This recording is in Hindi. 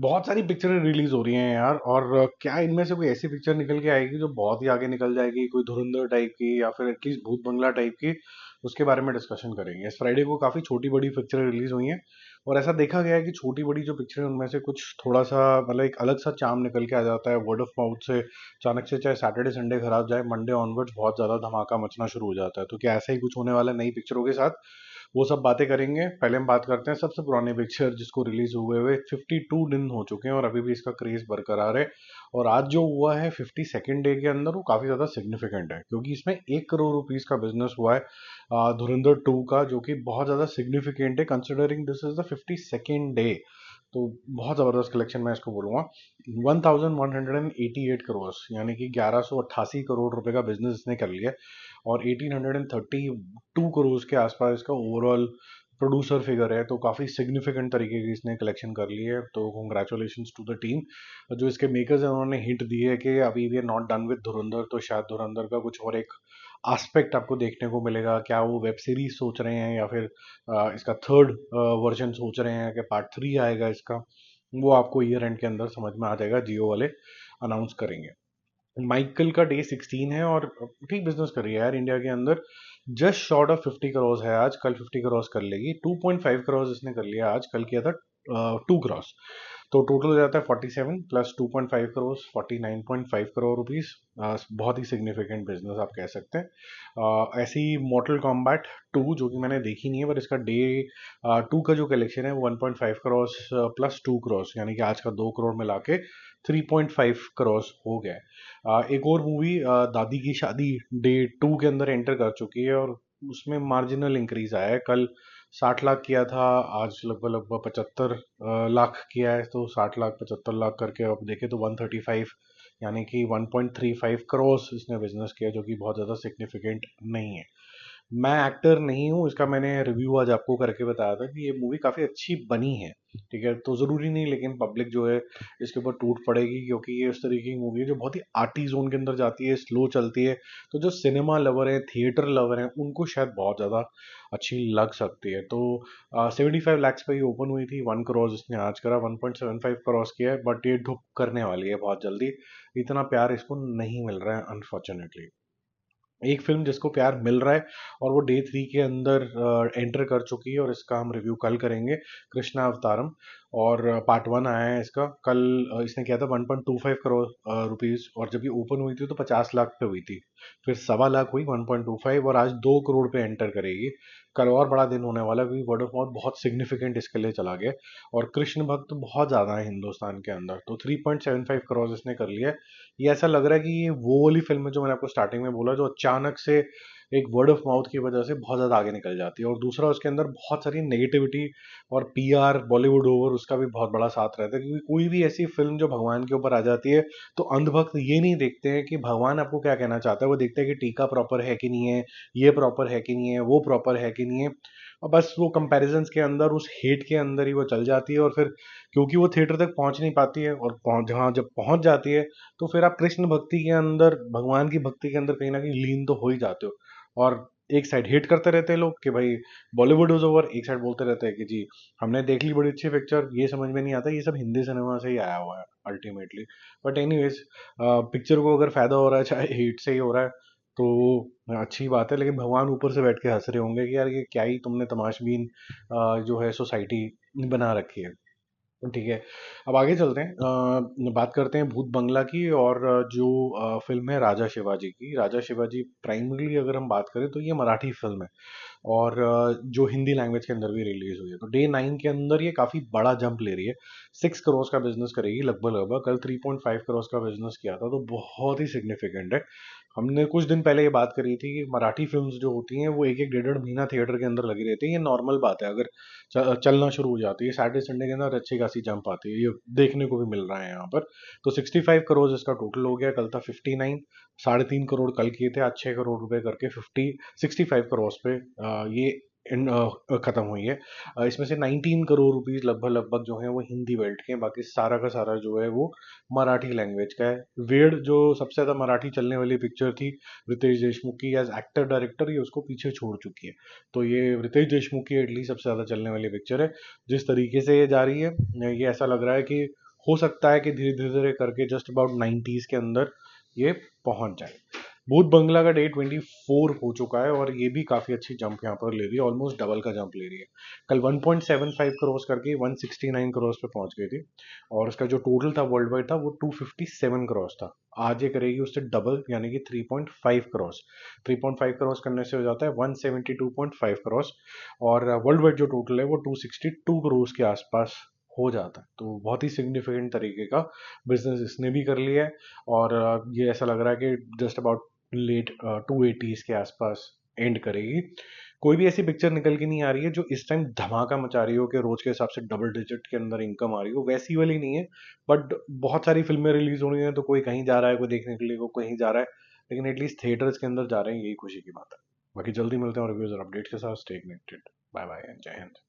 बहुत सारी पिक्चरें रिलीज हो रही हैं यार। और क्या इनमें से कोई ऐसी पिक्चर निकल के आएगी जो बहुत ही आगे निकल जाएगी, कोई धुरंधर टाइप की या फिर एटलीस्ट भूत बंगला टाइप की? उसके बारे में डिस्कशन करेंगे। इस फ्राइडे को काफ़ी छोटी बड़ी पिक्चरें रिलीज हुई हैं, और ऐसा देखा गया है कि छोटी बड़ी जो पिक्चरें उनमें से कुछ थोड़ा सा मतलब एक अलग सा चार्म निकल के आ जाता है वर्ड ऑफ माउथ से। अचानक से चाहे सैटरडे संडे खराब जाए, मंडे ऑनवर्ड्स बहुत ज़्यादा धमाका मचना शुरू हो जाता है। तो क्या ऐसा ही कुछ होने वाला है नई पिक्चरों के साथ? वो सब बातें करेंगे। पहले हम बात करते हैं सबसे पुरानी पिक्चर जिसको रिलीज हुए हुए 52 दिन हो चुके हैं और अभी भी इसका क्रेज बरकरार है। और आज जो हुआ है 52nd डे के अंदर, वो काफ़ी ज़्यादा सिग्निफिकेंट है क्योंकि इसमें 1 करोड़ रुपीस का बिजनेस हुआ है धुरंधर 2 का, जो कि बहुत ज़्यादा सिग्निफिकेंट है considering this is the 52nd day. तो बहुत ज़बरदस्त कलेक्शन मैं इसको बोलूँगा। 1188 करोड़, यानी कि 1188 करोड़ रुपए का बिजनेस इसने कर लिया। और 1832 करोड़ के आसपास इसका ओवरऑल प्रोड्यूसर फिगर है। तो काफ़ी सिग्निफिकेंट तरीके की इसने कलेक्शन कर ली है। तो कॉन्ग्रेचुलेशंस टू द टीम। जो इसके मेकर्स हैं उन्होंने हिंट दी है कि अभी we are not done with Dhurandhar, तो शायद धुरंधर का कुछ और एक एस्पेक्ट आपको देखने को मिलेगा। क्या वो वेब सीरीज सोच रहे हैं या फिर इसका थर्ड वर्जन सोच रहे हैं कि पार्ट 3 आएगा इसका? वो आपको ईयर एंड के अंदर समझ में आ जाएगा, जियो वाले अनाउंस करेंगे। माइकल का डे 16 है और ठीक बिजनेस कर रही है यार इंडिया के अंदर। जस्ट शॉर्ट ऑफ 50 करोड़ है आज, कल 50 करोड़ कर लेगी। 2.5 करोड़ इसने कर लिया आज, कल किया था 2 करोड़। तो टोटल हो जाता है 47 प्लस 2.5 करोड़, 49.5 करोड़ रुपीस। बहुत ही सिग्निफिकेंट बिजनेस आप कह सकते हैं। ऐसी मॉर्टल कॉम्बैट 2 जो कि मैंने देखी नहीं है, पर इसका डे 2 का जो कलेक्शन है वो 1.5 करोड़ प्लस 2 करोड़, यानी कि आज का 2 करोड़ मिला के 3.5 करोड़ हो गया है। एक और मूवी दादी की शादी डे 2 के अंदर एंटर कर चुकी है और उसमें मार्जिनल इंक्रीज आया है। कल 60 लाख किया था, आज लगभग लगभग 75 लाख किया है। तो 60 लाख 75 लाख करके अब देखें तो 135, यानी कि 1.35 करोड़ इसने बिजनेस किया, जो कि बहुत ज़्यादा सिग्निफिकेंट नहीं है। मैं एक्टर नहीं हूँ इसका, मैंने रिव्यू आज आपको करके बताया था कि ये मूवी काफ़ी अच्छी बनी है। ठीक है, तो ज़रूरी नहीं लेकिन पब्लिक जो है इसके ऊपर टूट पड़ेगी, क्योंकि ये उस तरीके की मूवी है जो बहुत ही आर्टी जोन के अंदर जाती है, स्लो चलती है। तो जो सिनेमा लवर है, थिएटर लवर हैं, उनको शायद बहुत ज़्यादा अच्छी लग सकती है। तो 75 लैक्स पे ही ओपन हुई थी, 1 करोड़ इसने आज करा, 1.75 करोड़ किया है। बट ये धुप करने वाली है बहुत जल्दी। इतना प्यार इसको नहीं मिल रहा है अनफॉर्चुनेटली। एक फिल्म जिसको प्यार मिल रहा है और वो डे 3 के अंदर एंटर कर चुकी है, और इसका हम रिव्यू कल करेंगे, कृष्णा अवतारम। और पार्ट 1 आया है इसका कल। इसने किया था 1.25 करोड़ रुपीस, और जब ये ओपन हुई थी तो 50 लाख पे हुई थी। फिर 1.25 लाख हुई, 1.25, और आज 2 करोड़ पे एंटर करेगी। कल और बड़ा दिन होने वाला है, क्योंकि वर्ड ऑफ माउथ बहुत सिग्निफिकेंट इसके लिए चला गया। और कृष्ण भक्त बहुत ज़्यादा है हिंदुस्तान के अंदर, तो 3.75 करोड़ इसने कर लिया है। ये ऐसा लग रहा है कि ये वो वाली फिल्म है जो मैंने आपको स्टार्टिंग में बोला, जो अचानक से एक वर्ड ऑफ माउथ की वजह से बहुत ज़्यादा आगे निकल जाती है। और दूसरा उसके अंदर बहुत सारी नेगेटिविटी और पीआर बॉलीवुड ओवर उसका भी बहुत बड़ा साथ रहता है, क्योंकि कोई भी ऐसी फिल्म जो भगवान के ऊपर आ जाती है तो अंधभक्त ये नहीं देखते हैं कि भगवान आपको क्या कहना चाहता है, वो देखते हैं कि टीका प्रॉपर है कि नहीं है, ये प्रॉपर है कि नहीं है, वो प्रॉपर है कि नहीं है। और बस वो कंपैरिजंस के अंदर, उस हेट के अंदर ही वो चल जाती है। और फिर क्योंकि वो थिएटर तक पहुंच नहीं पाती है, और जहाँ जब पहुंच जाती है तो फिर आप कृष्ण भक्ति के अंदर, भगवान की भक्ति के अंदर कहीं ना कहीं लीन तो हो ही जाते हो। और एक साइड हेट करते रहते हैं लोग कि भाई बॉलीवुड इज ओवर, एक साइड बोलते रहते हैं कि जी हमने देख ली बड़ी अच्छी पिक्चर। ये समझ में नहीं आता ये सब हिंदी सिनेमा से ही आया हुआ है अल्टीमेटली। बट एनीवेज, पिक्चर को अगर फायदा हो रहा है चाहे हेट से ही हो रहा है तो अच्छी बात है। लेकिन भगवान ऊपर से बैठ के हंस रहे होंगे कि यार ये क्या ही तुमने तमाशबीन जो है सोसाइटी बना रखी है। ठीक है, अब आगे चलते हैं। बात करते हैं भूत बंगला की, और जो फिल्म है राजा शिवाजी की। राजा शिवाजी प्राइमरीली अगर हम बात करें तो ये मराठी फिल्म है, और जो हिंदी लैंग्वेज के अंदर भी रिलीज हुई है। तो डे 9 के अंदर ये काफ़ी बड़ा जंप ले रही है। 6 करोड़ का बिजनेस करेगी लगभग लगभग। कल 3.5 करोड़ का बिजनेस किया था, तो बहुत ही सिग्निफिकेंट है। हमने कुछ दिन पहले ये बात करी थी कि मराठी फिल्म्स जो होती हैं वो एक एक डेढ़ डेढ़ महीना थिएटर के अंदर लगी रहती है। ये नॉर्मल बात है, अगर चलना शुरू हो जाती है सैटरडे संडे के अंदर अच्छी खासी जंप आती है। ये देखने को भी मिल रहा है यहाँ पर। तो 65 करोड़ इसका टोटल हो गया, कल था 59। 3.5 करोड़ कल किए थे, आज 6 करोड़ रुपए करके 65 करोड़ पे ये खत्म हुई है। इसमें से 19 करोड़ रुपीज लगभग लगभग जो है वो हिंदी बेल्ट के हैं, बाकी सारा का सारा जो है वो मराठी लैंग्वेज का है। वेड जो सबसे ज्यादा मराठी चलने वाली पिक्चर थी रितेश देशमुख की एज एक्टर डायरेक्टर, ये उसको पीछे छोड़ चुकी है। तो ये रितेश देशमुख की एटलीस्ट सबसे ज्यादा चलने वाली पिक्चर है। जिस तरीके से ये जा रही है, ये ऐसा लग रहा है कि हो सकता है कि धीरे धीरे धीरे करके जस्ट अबाउट 90s के अंदर ये पहुंच जाए। भूत बंगला का डे 24 हो चुका है और ये भी काफ़ी अच्छी जंप यहाँ पर ले रही है, ऑलमोस्ट डबल का जंप ले रही है। कल 1.75 करोड़ करके 169 करोड़ पे पहुंच गई थी और उसका जो टोटल था वर्ल्ड वाइड था वो 257 करोड़ था। आज ये करेगी उससे डबल यानी कि 3.5 करोड़। 3.5 करोड़ करने से हो जाता है 172.5 करोड़ और वर्ल्ड वाइड जो टोटल है वो 262 करोड़ के आसपास हो जाता है। तो बहुत ही सिग्निफिकेंट तरीके का बिजनेस इसने भी कर लिया है और ये ऐसा लग रहा है कि जस्ट अबाउट लेट 280s के आसपास एंड करेगी। कोई भी ऐसी पिक्चर निकल के नहीं आ रही है जो इस टाइम धमाका मचा रही हो कि रोज के हिसाब से डबल डिजिट के अंदर इनकम आ रही हो, वैसी वाली नहीं है। बट बहुत सारी फिल्में रिलीज हो रही हैं तो कोई कहीं जा रहा है, कोई देखने के लिए, कोई कहीं जा रहा है, लेकिन एटलीस्ट थिएटर्स के अंदर जा रहे हैं, यही खुशी की बात है। बाकी जल्दी मिलते हैं रिव्यूज और अपडेट्स के साथ। Stay connected. Bye bye and Jai Hind.